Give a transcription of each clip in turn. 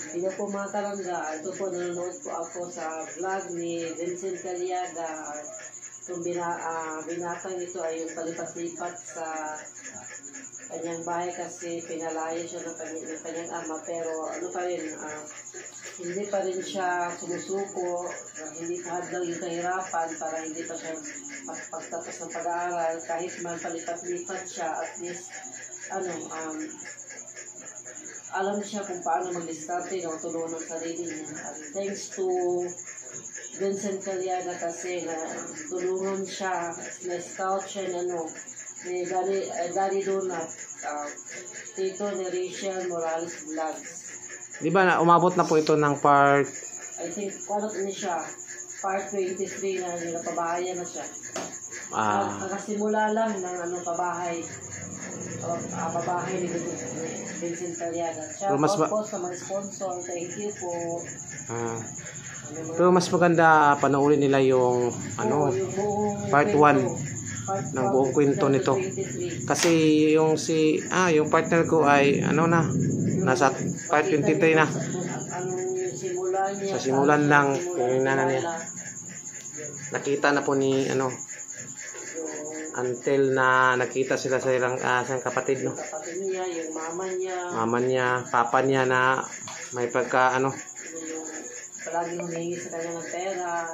Hindi po mga kalangga, ito po nanonood po ako sa vlog ni Vincent Caliaga. Itong binatang ito ay yung palipat-lipat sa kanyang bahay kasi pinalayo siya ng kanyang ama, pero ano pa rin, hindi pa rin siya sumusuko, hindi pa hadlang yung kahirapan para hindi pa siya pagtapos ng pag-aaral, kahit man palipat-lipat siya, at least alam siya kung paano mag-diskarte ng tulungan ng sarili niya. At thanks to Vincent Caliaga kasi na tulungan siya, na-scout siya ni Daddy Donut, Tito ni Rachel Morales Vlogs. Di ba na umabot na po ito ng part? I think siya, part 23 na napabahayan na siya. Nakasimula lang ng pabahay. Pabahay ni Vincent Caliaga. Siya po sa mga sponsor, thank you po. Pero mas maganda panoorin nila yung yung part 1 ng buong kwento nito. Kasi yung yung partner ko ay nasa part 23 na. Sa simulan lang yung nana niya. Nakita na po ni until na nakita sila sa ilang kapatid, no. Kapatid niya, yung mama niya, papa niya na may pagka palaging humingi sa kanya ng pera.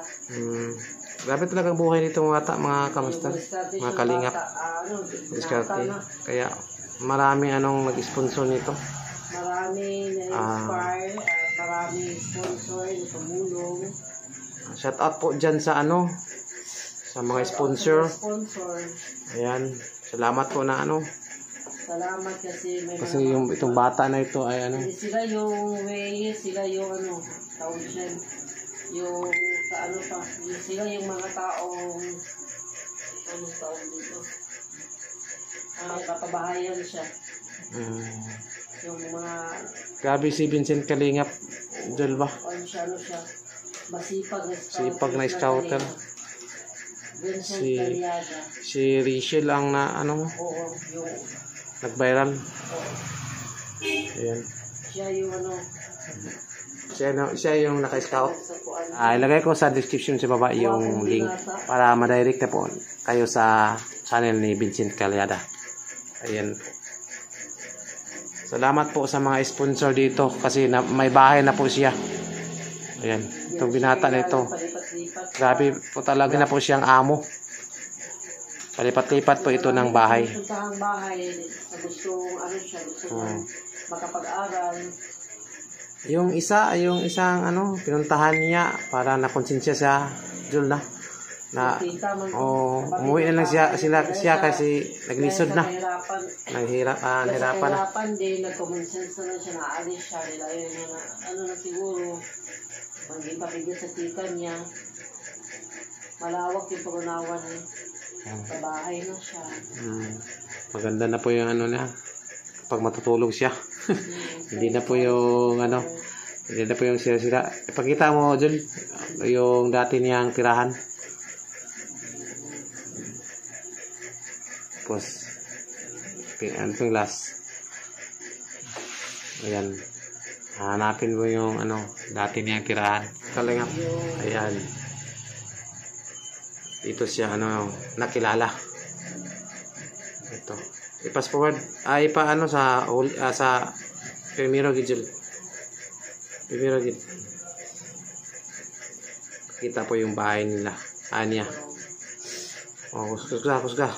Grabe talagang buhay nito mga kamusta, mga kalingap. Diskarte. Kaya marami nag-sponsor nito. Marami na-inspire at marami sponsor na tumulong. Shout out po dyan sa sa mga sponsor. Ayan, salamat po na Salamat kasi may itong bata na ito ay sila yung sila yung tawag siya, yung sila yung mga taong tawag dito, kapabahayan siya. Yung mga grabe si Vincent Kalingap Jolba. Siya masipag na scouter. Si Rachel ang yung nag-viral. Ayan. Siya yung naka-scout. Ilagay ko sa description sa baba yung link para ma-direct na po kayo sa channel ni Vincent Caliaga. Ayan po. Salamat po sa mga sponsor dito kasi may bahay na po siya. Ayan, itong binata na ito. Grabe po talaga na po siyang amo. Palipat-lipat po ito ng bahay. Gusto makapag-aral. Yung isang pinuntahan niya para nakonsensya sa Jul na umuwi na lang siya kasi naglisod na. Nahirapan din, nagkumonsensa na siya, naalis siya, nilayo niya na siguro maging papigil sa tita niya. Malawak yung pag-unawan sa bahay na siya. Maganda na po yung niya pag matutulog siya. Hindi na po yung hindi na po yung sira-sira. Ipakita mo, Jul, yung dati niyang tirahan. Tapos yung last. Ayan. Hanapin mo yung dati niyang tirahan. Kalingap. Ayan. Dito siya nakilala. Ito. I-pass forward. Sa Primero Gijul. Primero Gijul. Kita po yung bahay nila. Niya. Kusga.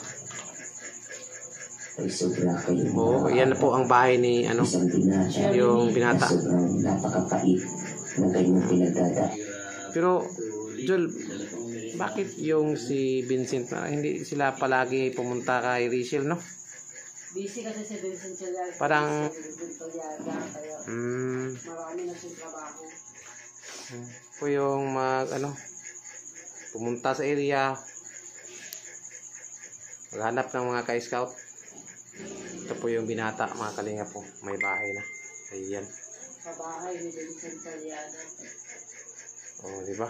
Yan na po ang bahay ni yung binata. Pero Jul, bakit yung si Vincent hindi sila palagi pumunta kay Rachel, no? Busy kasi si Vincent Caliaga. Parang marami na siyang trabaho. Po yung pumunta sa area, maghanap ng mga ka-scout. Ito po yung binata, mga kalinga po. May bahay na. Ayan. Sa bahay ni Vincent Caliaga. Di ba?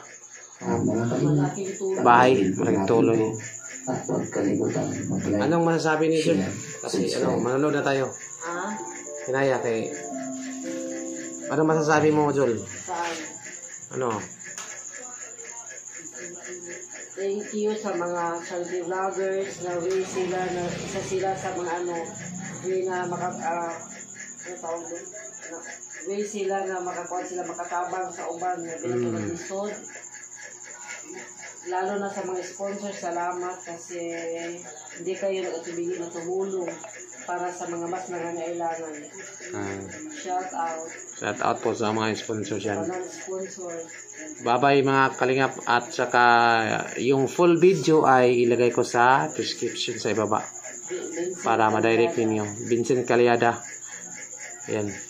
Bahay, malaking tulong. Anong masasabi ni Jun? Kasi manonood na tayo. Hinaya kay Ano masasabi mo, Jol? Saan? Ano? Thank you sa mga charity vloggers na way sila na isa sila sa mga way na ano tawag doon? Way sila na makakuha sila makatabang sa uban na binatulad lalo na sa mga sponsors, salamat kasi hindi kayo nag-atubigin na tumulong para sa mga mas nangangailangan. Shout out. Shout out po sa mga sponsors yan. Sponsors. Bye-bye mga kalingap, at saka yung full video ay ilagay ko sa description sa ibaba para ma-direct ninyo. Vincent Calyada. Yan.